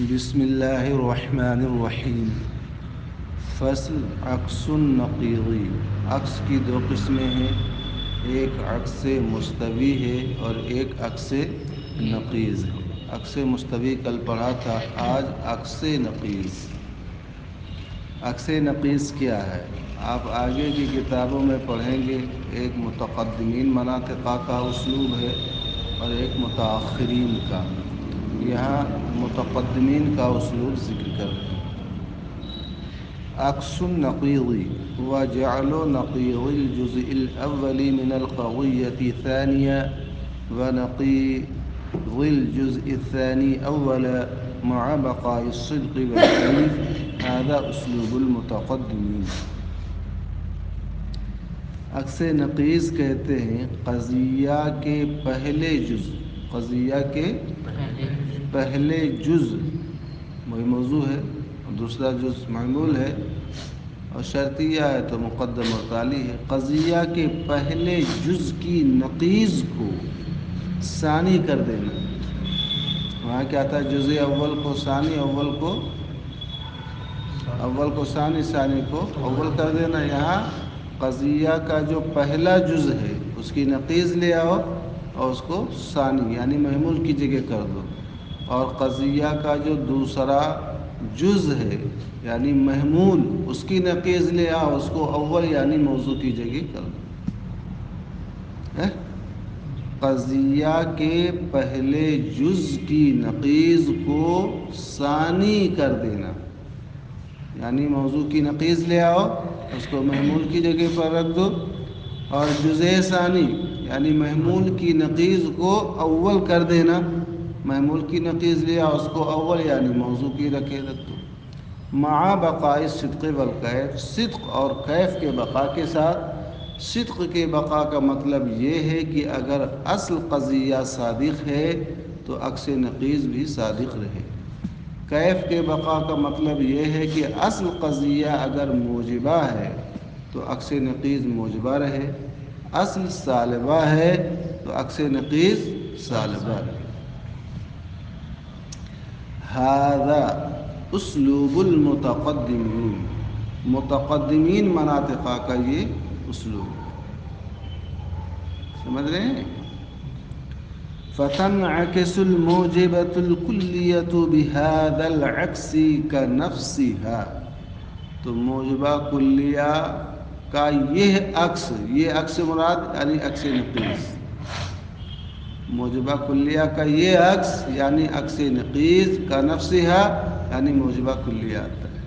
بسم اللہ الرحمن الرحیم۔ فصل عکس النقیضی۔ عکس کی دو قسمیں ہیں، ایک عکس مستوی ہے اور ایک عکس نقیض ہے۔ عکس مستوی کل پڑھا تھا، آج عکس نقیض۔ عکس نقیض کیا ہے؟ آپ آگے کی کتابوں میں پڑھیں گے، ایک متقدمین مناطقہ کا اسلوب ہے اور ایک متاخرین کا۔ یہاں متقدمین کا اسلوب ذکر کر رہے ہیں۔ عکس النقیضی هو جعل نقیض الجزء الاول من القضیة ثانیا ونقیض الجزء الثانی اولا مع بقاء الصدق والكيف، هذا اسلوب المتقدمین۔ عکس نقیض کہتے ہیں قضیہ کے پہلے جز، قضیہ کے پہلے جز وہی موضوع ہے اور دوسرا جز معمول ہے اور شرطیہ ہے تو مقدم اور تالی ہے۔ قضیہ کے پہلے جز کی نقیض کو ثانی کر دینا۔ وہاں کیا تھا؟ جز اول کو ثانی، اول کو ثانی، ثانی کو اول کر دینا۔ یہاں قضیہ کا جو پہلا جز ہے اس کی نقیض لے آؤ اور اس کو ثانی یعنی محمول کی جگہ کر دو، اور قضیہ کا جو دوسرا جز ہے یعنی محمول اس کی نقیض لے آؤ، اس کو اول یعنی موضوع کی جگہ کر دو۔ قضیہ کے پہلے جز کی نقیض کو ثانی کر دینا، یعنی موضوع کی نقیض لے آؤ، اس کو محمول کی جگہ پر رکھ دو، اور جز ثانی یعنی محمول کی نقیض کو اول کر دینا۔ محمول کی نقیض لیا اس کو اول یعنی موضوع کی رکھ دو۔ مع بقاء الصدق والکیف، صدق اور کیف کے بقا کے ساتھ۔ صدق کے بقا کا مطلب یہ ہے کہ اگر اصل قضیہ صادق ہے تو عکس نقیض بھی صادق رہے۔ کیف کے بقا کا مطلب یہ ہے کہ اصل قضیہ اگر موجبہ ہے تو عکس نقیض موجبہ رہے، اصل سالبہ ہے تو عکس نقیض سالبہ رہے۔ ھذا اسلوب المتقدمین، متقدمین مناطقہ کا یہ اسلوب ہے۔ سمجھ رہے ہیں؟ فتنعکس الموجبۃ الکلیۃ بہذا العکس کنفسها، تو موجبہ کلیہ کا یہ عکس، یہ عکس مراد یعنی عکس نقیض، موجبہ کلیہ کا یہ عکس یعنی عکس نقیض کا نفسہا یعنی موجبہ کلیہ آتا ہے۔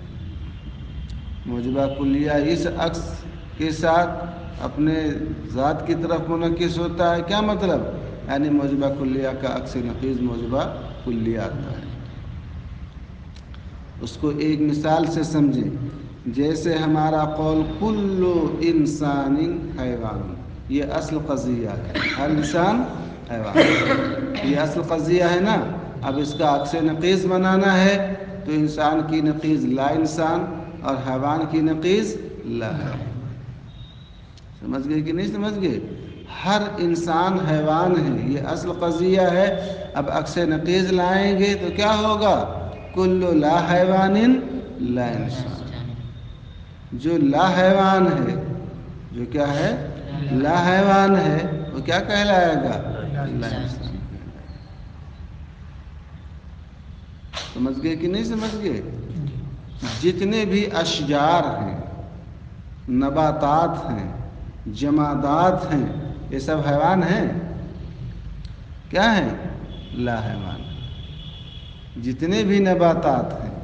موجبہ کلیہ اس عکس کے ساتھ اپنے ذات کی طرف منعکس ہوتا ہے۔ کیا مطلب؟ یعنی موجبہ کلیہ کا عکس نقیض موجبہ کلیہ آتا ہے۔ اس کو ایک مثال سے سمجھیں، جیسے ہمارا قول کل انسان حیوان، یہ اصل قضیہ ہے، ہر انسان حیوان، یہ اصل قضیہ ہے نا۔ اب اس کا عکس نقیض بنانا ہے تو انسان کی نقیض لا انسان اور حیوان کی نقیض لا حیوان۔ سمجھ گئے کہ نہیں سمجھ گئے؟ ہر انسان حیوان ہے، یہ اصل قضیہ ہے۔ اب عکس نقیض لائیں گے تو کیا ہوگا؟ کل لا حیوان لا انسان۔ جو لا حیوان ہے، جو کیا ہے؟ لا حیوان ہے، وہ کیا کہلائے گا؟ لا انسان۔ سمجھ گئے کہ نہیں سمجھ گئے؟ جتنے بھی اشجار ہیں، نباتات ہیں، جمادات ہیں، یہ سب حیوان ہیں؟ کیا ہیں؟ لا حیوان۔ جتنے بھی نباتات ہیں،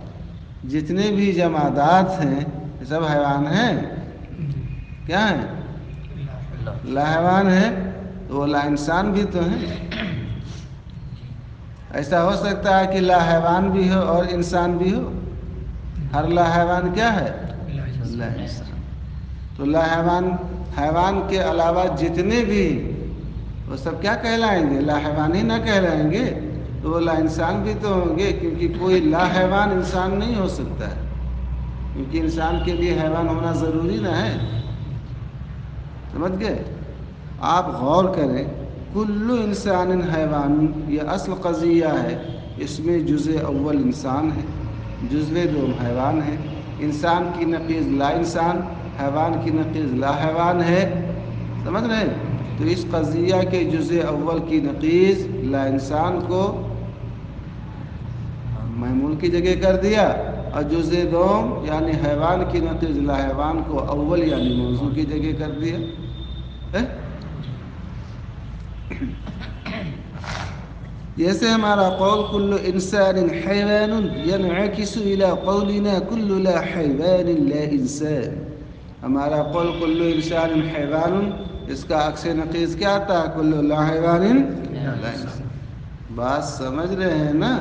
جتنے بھی جمادات ہیں، یہ سب حیوان ہیں؟ کیا ہیں؟ لا حیوان ہے، تو وہ لا انسان بھی تو ہیں۔ ایسا ہو سکتا ہے کہ لا حیوان بھی ہو اور انسان بھی ہو؟ ہر لا حیوان کیا ہے؟ لا انسان۔ تو لا حیوان، حیوان کے علاوہ جتنے بھی وہ سب کیا کہلائیں گے؟ لا حیوان ہی نہ کہلائیں گے، تو وہ لا انسان بھی تو ہوں گے، کیونکہ کوئی لا حیوان انسان نہیں ہو سکتا ہے، کیونکہ انسان کے لیے حیوان ہونا ضروری نہ ہے۔ سمجھ گئے؟ آپ غور کریں، کل انسان حیوان یہ اصل قضیہ ہے، اس میں جزء اول انسان ہے، جزء دوم حیوان ہے، انسان کی نقیض لا انسان، حیوان کی نقیض لا حیوان ہے، سمجھ رہے ہیں؟ تو اس قضیہ کے جزء اول کی نقیض لا انسان کو محمول کی جگہ کر دیا، اور جزء دوم یعنی حیوان کی نقیض لا حیوان کو اول یعنی موضوع کی جگہ کر دیا۔ جیسے ہمارا قول کل انسان حیوان ينعكس الى قولنا کل لا حیوان لا انسان، ہمارا قول کل انسان حیوان، اس کا عکس نقیض کیا آتا ہے؟ کل لا حیوان لا انسان۔ بات سمجھ رہے ہیں نا؟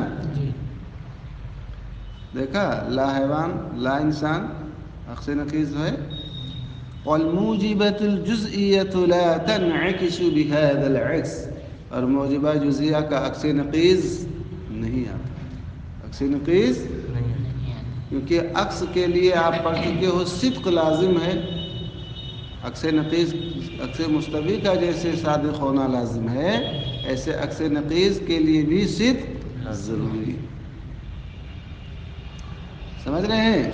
دیکھا، لا حیوان لا انسان عکس نقیض ہے۔ والموجبة الجزئية لا تنعكس بهذا العكس، اور موجبہ جزیہ کا عکس نقیض نہیں آتا، عکس نقیض کیونکہ عکس کے لیے آپ پڑھ چکے ہو صدق لازم ہے، عکس نقیض عکس مستوی کا جیسے صادق ہونا لازم ہے، ایسے عکس نقیض کے لیے بھی صدق ضروری ہے۔ سمجھ رہے ہیں؟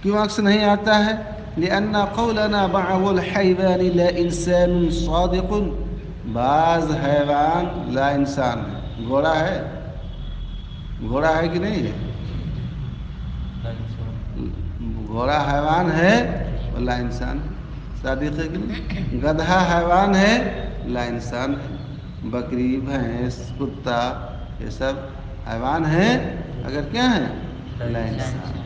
کیوں عکس نہیں آتا ہے؟ لأن قولنا بعض الحيوان لا انسان صادق، بعض حیوان لا انسان ہے۔ گھوڑا ہے، گھوڑا ہے کہ نہیں ہے؟ گھوڑا حیوان ہے اور لا انسان ہے، صادق ہے کہ نہیں؟ گدھا حیوان ہے، لا انسان ہے۔ بکری، بھینس، کتا، یہ سب حیوان ہیں، اگر کیا ہیں؟ لا انسان۔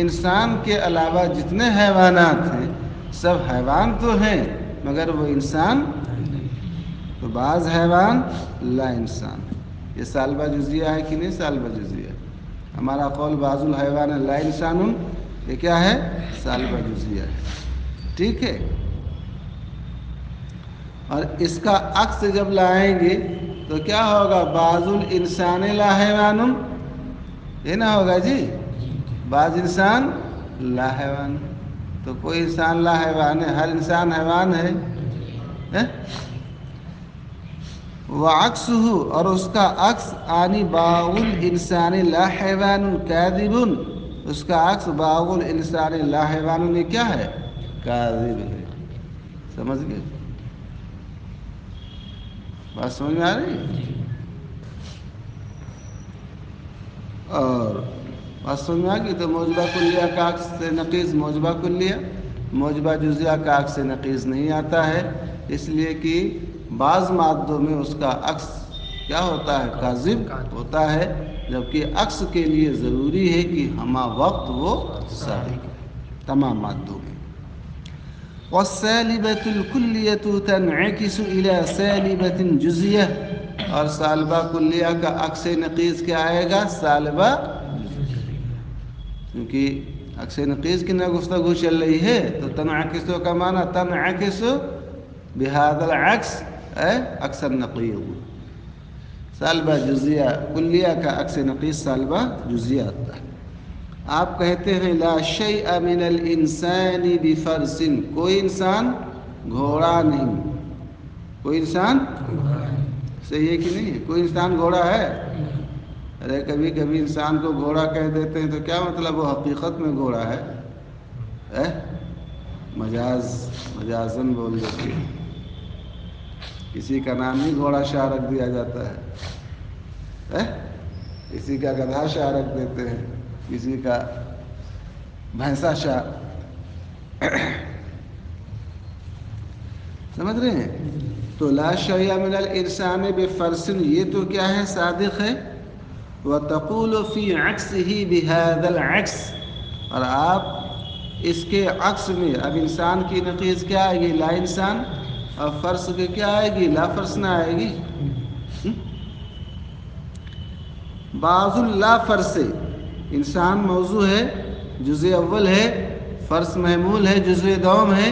انسان کے علاوہ جتنے حیوانات ہیں سب حیوان تو ہیں مگر وہ انسان، تو بعض حیوان لا انسان۔ یہ سالبہ جزیہ ہے کہ نہیں سالبہ جزیہ؟ ہمارا قول بعض الحیوان لا انسان، یہ کیا ہے؟ سالبہ جزیہ ہے، ٹھیک ہے؟ اور اس کا عکس جب لائیں گے تو کیا ہوگا؟ بعض الانسان لا حیوان، یہ نہ ہوگا جی؟ بعض انسان لا حیوان، تو کوئی انسان لا حیوان ہے، ہر انسان حیوان ہے۔ وعکسہ، اور اس کا عکس آنی باغ الانسان لا حیوان کاذب، اس کا عکس باغ الانسان لا حیوان یہ کیا ہے؟ کاذب ہے۔ سمجھ گئے؟ بات سمجھ میں آ رہی؟ اور بات سمجھ میں آ گئی؟ تو موجبہ کلیہ کا عکس سے نقیض موجبہ کلیہ، موجبہ جزیہ کا عکس سے نقیض نہیں آتا ہے، اس لیے کہ بعض مادوں میں اس کا عکس کیا ہوتا ہے؟ کاذب ہوتا ہے، جبکہ عکس کے لیے ضروری ہے کہ ہمہ وقت وہ صادق ہے تمام مادوں میں۔ والسالبة الكلیة تنعکس الى سالبة جزیہ، اور سالبہ کلیہ کا عکس نقیض کیا آئے گا؟ سالبہ جزیہ، کیونکہ عکس نقیض کی نہ گفتگو چل رہی ہے، تو تنعکس کا معنی تنعکس بهذا العکس عکس النقیض، سالبہ جزیہ کلیہ کا عکس نقیض سالبہ جزیہ آتا ہے۔ آپ کہتے ہیں لا شیء من الانسان بفرس، کوئی انسان گھوڑا نہیں، کوئی انسان صحیح ہے کہ نہیں؟ کوئی انسان گھوڑا ہے؟ ارے کبھی کبھی انسان کو گھوڑا کہہ دیتے ہیں تو کیا مطلب؟ وہ حقیقت میں گھوڑا ہے؟ مجازن بول دیتے ہیں، کسی کا نام ہی گھوڑا شاہ رکھ دیا جاتا ہے، کسی کا گدھا شاہ رکھ دیتے ہیں، کسی کا بھینسا شاہ، سمجھ رہے ہیں؟ تو لا شیء من الانسان بفرس، یہ تو کیا ہے؟ صادق ہے۔ وتقول فی عکسہ بہذا العکس، اور آپ اس کے عکس میں اب انسان کی نقیض کیا آئے گی؟ لا انسان، اور فرس کے کیا آئے گی؟ لا فرس نہ آئے گی۔ بعض لا فرس، انسان موضوع ہے، جزء اول ہے، فرس محمول ہے، جزء دوم ہے،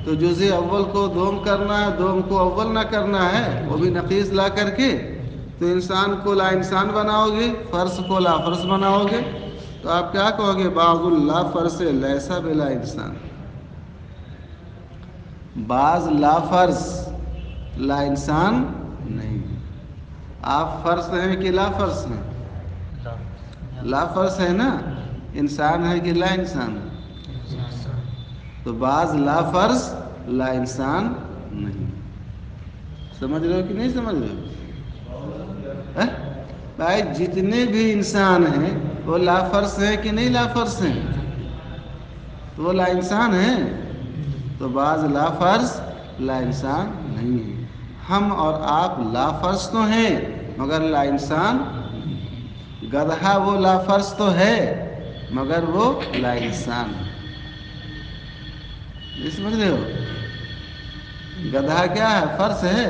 تو جزء اول کو دوم کرنا ہے، دوم کو اول نہ کرنا ہے، وہ بھی نقیض لا کر کے، تو انسان کو لا انسان بناؤ گے، فرس کو لا فرس بناؤ گے، تو آپ کیا کہو گے؟ بعض لا فرس لیسا بلا انسان، بعض لا فرس لا انسان نہیں، آپ فرض ہیں کہ لا فرض ہیں؟ لا فرض ہے نا. انسان ہے کہ لا انسان ہے؟ تو بعض لا فرض لا انسان نہیں. سمجھ رہے ہو کہ نہیں سمجھ رہے ہو؟ بھائی جتنے بھی انسان ہیں وہ لا فرض ہیں کہ نہیں لا فرض ہیں؟ تو وہ لا انسان ہیں. تو بعض لا فرض لا انسان نہیں ہیں. ہم اور آپ لا فرض تو ہیں مگر لا انسان. گدھا وہ لا فرض تو ہے مگر وہ لا انسان ہے. یہ سمجھ رہے ہو؟ گدھا کیا ہے؟ فرض ہے.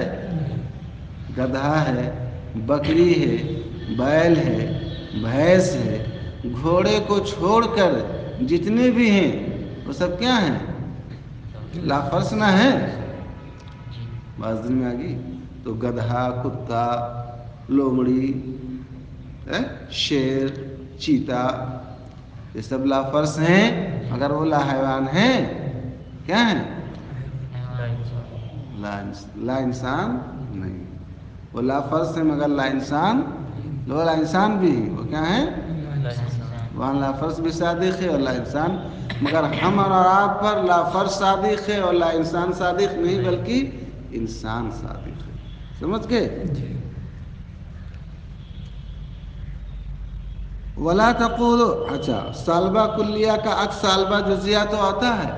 گدھا ہے، بکری ہے، بیل ہے، بھینس ہے، گھوڑے کو چھوڑ کر جتنے بھی ہیں وہ سب کیا ہیں؟ لا فرض نہ ہے. بات دن میں آ گئی. تو گدھا، کتا، لومڑی، شیر، چیتا، یہ سب لا فرض ہیں مگر وہ لا حیوان ہیں. کیا ہیں؟ لا انسان نہیں. وہ لا فرض ہے مگر لا انسان. وہ لا انسان بھی ہیں. وہ کیا ہیں؟ وہاں لا فرض بھی صادق ہے اور لا انسان. مگر ہم اور آپ پر لا فرض صادق ہے اور لا انسان صادق نہیں بلکہ انسان صادق ہے. سمجھ گئے؟ ولا تقولوا. اچھا، سالبہ کلیہ کا عکس سالبہ جزیہ تو آتا ہے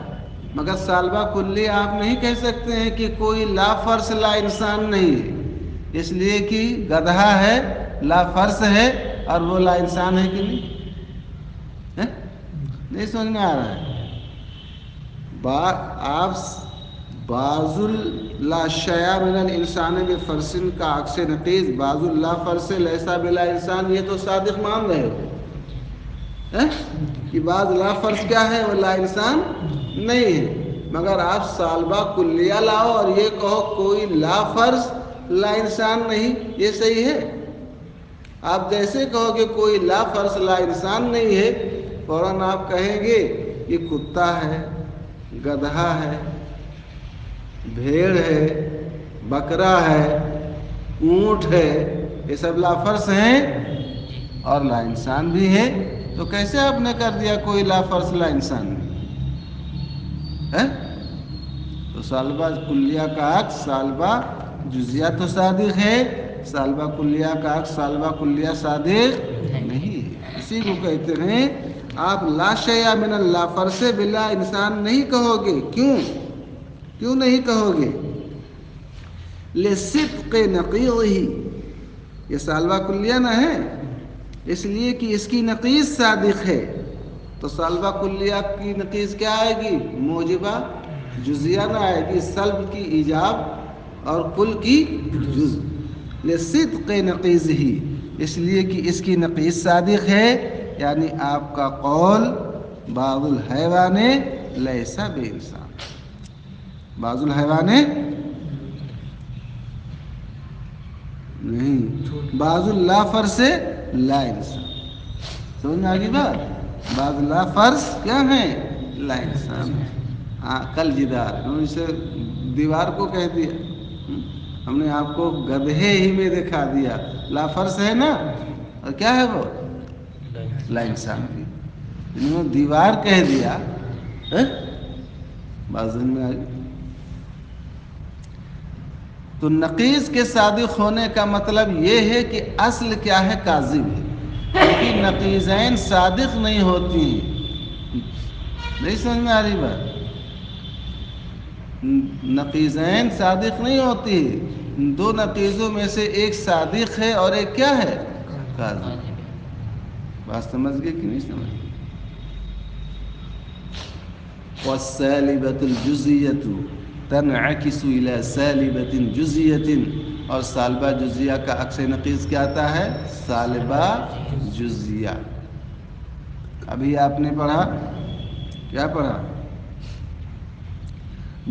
مگر سالبہ کلیہ آپ نہیں کہہ سکتے ہیں کہ کوئی لا فرض لا انسان نہیں ہے. اس لیے کہ گدھا ہے لا فرض ہے اور وہ لا انسان ہے کہ نہیں؟ نہیں سمجھ میں آ رہا ہے؟ آپ بعض لا شیء من الانسان بفرض کا عکس نقیض بعض لا فرض لیسا بلا انسان، یہ تو صادق مان رہے ہو کہ بعض لا فرض کیا ہے؟ وہ لا انسان نہیں ہے. مگر آپ سالبہ کلیہ لاؤ اور یہ کہو کوئی لا فرض لا انسان نہیں. یہ صحیح ہے؟ آپ جیسے کہو کہ کوئی لا فرض لا انسان نہیں ہے فوراً آپ کہیں گے یہ کتا ہے، گدھا ہے، بھیڑ ہے، بکرا ہے، اونٹ ہے، یہ سب لا فرض ہیں اور لا انسان بھی ہے. تو کیسے آپ نے کر دیا کوئی لا فرض لا انسان ہے؟ تو سالبہ کلیہ کا عکس سالبہ جزیہ تو صادق ہے، سالبہ کلیہ کا عکس سالبہ کلیہ صادق نہیں ہے. اسی کو کہتے ہیں آپ لا شیء من اللا فرض بلا انسان نہیں کہو گے. کیوں نہیں کہو گے؟ لصدق نقیضہ، یہ سالبہ کلیہ نہ ہے اس لیے کہ اس کی نقیض صادق ہے. تو سالبہ کلیہ کی نقیض کیا آئے گی؟ موجبہ جزیہ نہ آئے گی. سلب کی ایجاب اور کل کی جز. لصدق نقیضہ، اس لیے کہ اس کی نقیض صادق ہے. یعنی آپ کا قول بعض الحیوان لیس بانسان، بعض الحیوان نہیں، بعض لا فرض لا انسان. سمجھ میں آگی بات؟ بعض لا فرض کیا ہے؟ لا انسان. ہاں، کل جدار ہم اسے دیوار کو کہہ دیا. ہم نے آپ کو گدھے ہی میں دکھا دیا. لا فرض ہے نا، اور کیا ہے وہ؟ لا انسان بھی. انہوں نے دیوار کہہ دیا. بعض دن میں آگے تو نقیض کے صادق ہونے کا مطلب یہ ہے کہ اصل کیا ہے؟ کاذب ہے. کیونکہ نقیضین صادق نہیں ہوتی ہیں. نہیں سمجھ میں آ رہی بات؟ نقیضین صادق نہیں ہوتی. دو نقیضوں میں سے ایک صادق ہے اور ایک کیا ہے؟ کاذب. بات سمجھ گئے کہ نہیں سمجھ گئے؟ والسالبۃ الجزیۃ تنعکس الی سالبۃ جزیۃ، اور سالبہ جزیہ کا عکس نقیض کیا آتا ہے؟ سالبہ جزیہ. ابھی آپ نے پڑھا، کیا پڑھا؟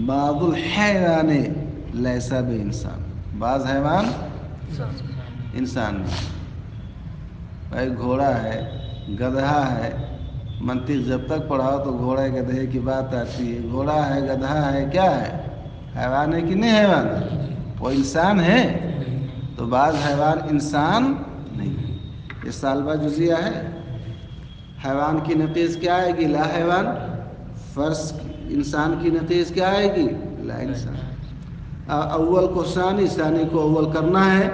بعض الحیوان لیس بانسان، بعض حیوان انسان نہیں. بھائی گھوڑا ہے، گدھا ہے. منطق جب تک پڑھاؤ تو گھوڑے گدھے کی بات آتی ہے. گھوڑا ہے، گدھا ہے، کیا ہے؟ حیوان ہے کہ نہیں حیوان؟ وہ انسان ہے. تو بعض حیوان انسان نہیں ہے. یہ ثالبہ جزیہ ہے. حیوان کی نقیض کیا آئے گی؟ لا حیوان. فرض انسان کی نقیض کیا آئے گی؟ لا انسان. اول کو ثانی، ثانی کو اول کرنا ہے.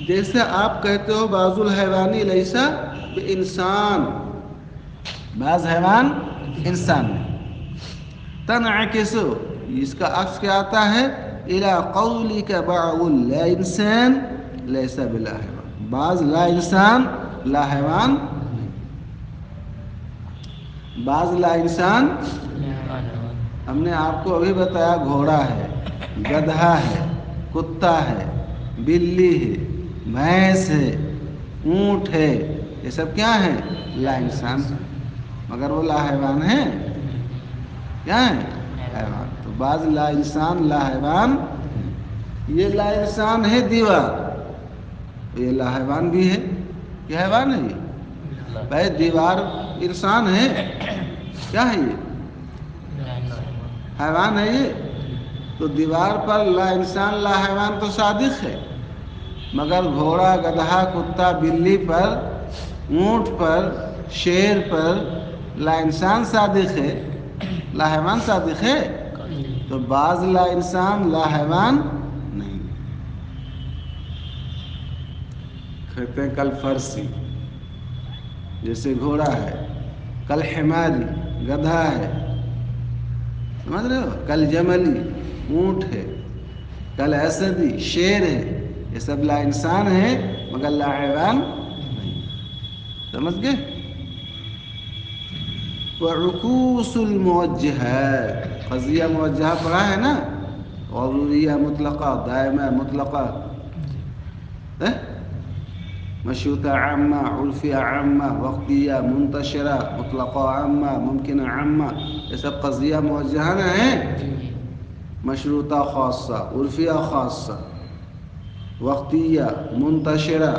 جیسے آپ کہتے ہو بعض الحیوانی لیسا انسان، بعض حیوان انسان نہیں. تنعکس، اس کا عکس کیا آتا ہے؟ الی قولک بعض لا انسان لیسا بلا حیوان. بعض لا انسان لا حیوان نہیں. بعض لا انسان، ہم نے آپ کو ابھی بتایا گھوڑا ہے، گدھا ہے، کتا ہے، بلی ہے، بھینس ہے، اونٹ ہے، یہ سب کیا ہے؟ لا انسان. مگر وہ لا حیوان ہے. کیا ہے؟ حیوان. تو بعض لا انسان لا حیوان. یہ لا انسان ہے دیوار، یہ لا حیوان بھی ہے. یہ حیوان ہے. یہ بھائی دیوار انسان ہے. کیا ہے؟ یہ حیوان ہے. یہ تو دیوار پر لا انسان لا حیوان تو صادق ہے، مگر گھوڑا، گدھا، کتا، بلی پر، اونٹ پر، شیر پر لا انسان صادق ہے، لا حیوان صادق ہے. تو بعض لا انسان لا حیوان نہیں. کہتے ہیں کل فرسی، جیسے گھوڑا ہے. کل حماری، گدھا ہے. سمجھ رہے ہو؟ کل جملی، اونٹ ہے. کل اسدی، شیر ہے. یہ سب لا انسان ہے مگر لا حیوان نہیں. سمجھ گئے؟ وعکوس الموجہات، قضیہ موجہہ پڑھا ہے نا؟ غروریہ مطلقہ، دائمہ مطلقہ، مشروطہ عامہ، عرفیہ عامہ، وقتیہ منتشرہ، مطلقہ عامہ، ممکنہ عامہ. یہ سب قضیہ موجہہ نہ ہیں. مشروطہ خاصہ، عرفیہ خاصہ، وقتیہ منتشرہ،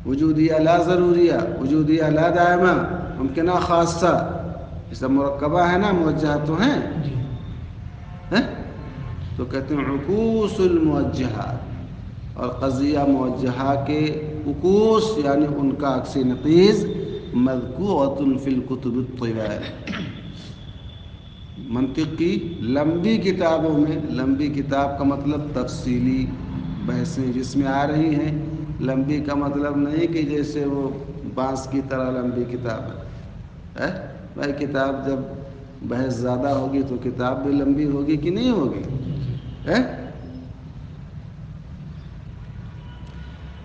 وجودیہ لا ضروریہ، وجودیہ لا دائمہ، ممکنہ خاصہ. یہ سب مرکبہ ہے نا، موجہہ تو ہیں. تو کہتے ہیں عکوس الموجہات. اور قضیہ موجہہ کے عکوس یعنی ان کا عکس نقیض مذکورۃ فی الکتب الطوال. منطق کی لمبی کتابوں میں، لمبی کتاب کا مطلب تفصیلی بحثیں جس میں آ رہی ہیں. لمبی کا مطلب نہیں کہ جیسے وہ بانس کی طرح لمبی کتاب ہے. بھائی کتاب جب بحث زیادہ ہوگی تو کتاب بھی لمبی ہوگی کہ نہیں ہوگی؟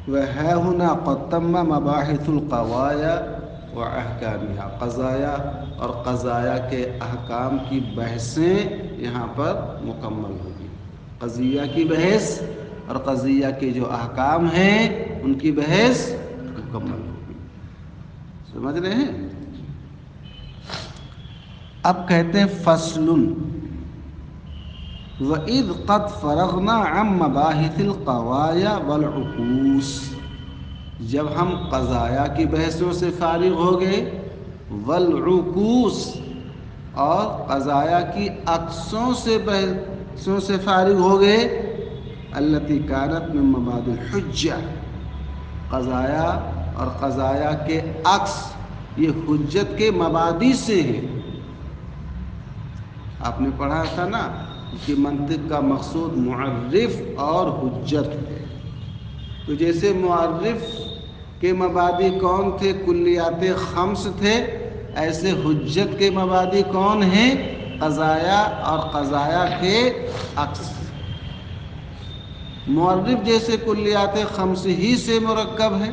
وَهَاهُنَا قَدْ تَمَّ مَبَاحِثُ الْقَضَايَا وَأَحْكَامِهَا. قضایا اور قضایا کے احکام کی بحثیں یہاں پر مکمل ہوگی. قضیہ کی بحث اور قضیہ کے جو احکام ہیں ان کی بحث مکمل ہوگی. سمجھ رہے ہیں؟ اب کہتے ہیں فصل. وَإِذْ قَدْ فَرَغْنَا عَنْ مَبَاحِثِ الْقَضَايَا وَالْعُقُوس. جب ہم قضایا کی بحثوں سے فارغ ہو گئے، والعقوس اور قضایا کی عکسوں سے بحثوں سے فارغ ہو گئے، التي كانت من مبادئ الحجہ. قضایا اور قضایا کے عکس یہ حجت کے مبادئ سے ہیں. آپ نے پڑھا تھا نا کہ منطق کا مقصود معرف اور حجت ہے. تو جیسے معرف کے مبادئ کون تھے؟ کلیات خمس تھے. ایسے حجت کے مبادئ کون ہیں؟ قضایا اور قضایا کے عکس. معرف جیسے کلیات خمس ہی سے مرکب ہے،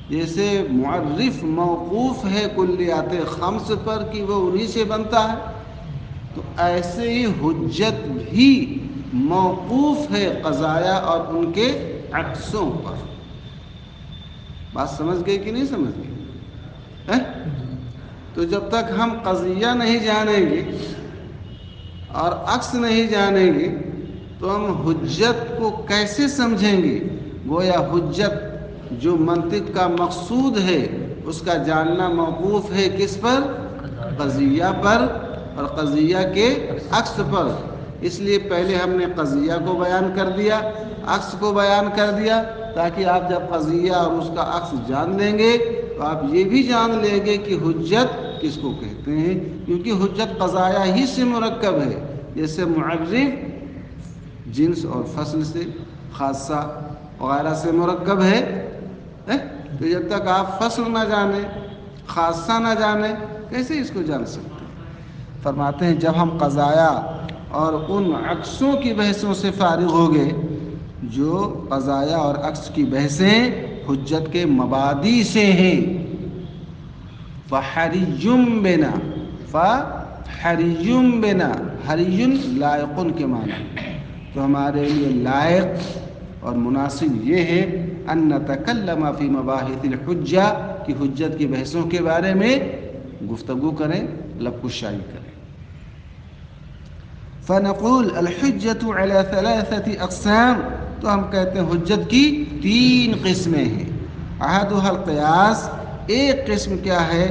جیسے معرف موقوف ہے کلیات خمس پر کہ وہ انہی سے بنتا ہے، تو ایسے ہی حجت بھی موقوف ہے قضایا اور ان کے عکسوں پر. بات سمجھ گئی کہ نہیں سمجھ گئی؟ تو جب تک ہم قضیہ نہیں جانیں گے اور عکس نہیں جانیں گے تو ہم حجت کو کیسے سمجھیں گے؟ گویا حجت جو منطق کا مقصود ہے اس کا جاننا موقوف ہے کس پر؟ قضیہ پر. اور قضیہ کے عکس پر. اس لیے پہلے ہم نے قضیہ کو بیان کر دیا، عکس کو بیان کر دیا، تاکہ آپ جب قضیہ اور اس کا عکس جان لیں گے تو آپ یہ بھی جان لیں گے کہ حجت کس کو کہتے ہیں. کیونکہ حجت قضایا ہی سے مرکب ہے. جیسے معرف جنس اور فصل سے، خاصہ وغیرہ سے مرکب ہے. تو جب تک آپ فصل نہ جانیں، خاصہ نہ جانیں، کیسے اس کو جان سکتے ہیں؟ فرماتے ہیں جب ہم قضایا اور ان عکسوں کی بحثوں سے فارغ ہو گئے جو قضایا اور عکس کی بحثیں حجت کے مبادی سے ہیں، فَحَرِيٌّ بِنَا، فَحَرِيٌّ بِنَا، حریٌ لائقن کے معنی، تو ہمارے لیے لائق اور مناسب یہ ہے ان نتکلم فی مباحث الحجہ، کہ حجت کی بحثوں کے بارے میں گفتگو کریں، لب کشائی کریں. فنقول الحجۃ علی ثلاثۃ اقسام، تو ہم کہتے ہیں حجت کی 3 قسمیں ہیں. احدها القیاس، ایک قسم کیا ہے؟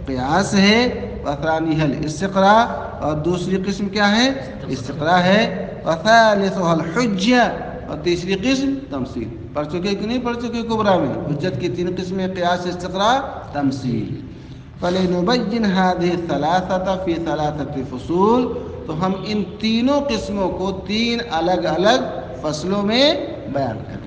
قیاس ہے. وثانیها الاستقراء، اور دوسری قسم کیا ہے؟ استقراء ہے. وثالثها الحجہ، اور تیسری قسم تمثیل. پڑھ چکے کہ نہیں پڑھ چکے کبرا میں؟ حجت کی 3 قسمیں، قیاس، استقراء، تمثیل. فلنبین هذه الثلاثة في 3 فصول، تو ہم ان تینوں قسموں کو 3 الگ الگ فصلوں میں بیان کریں.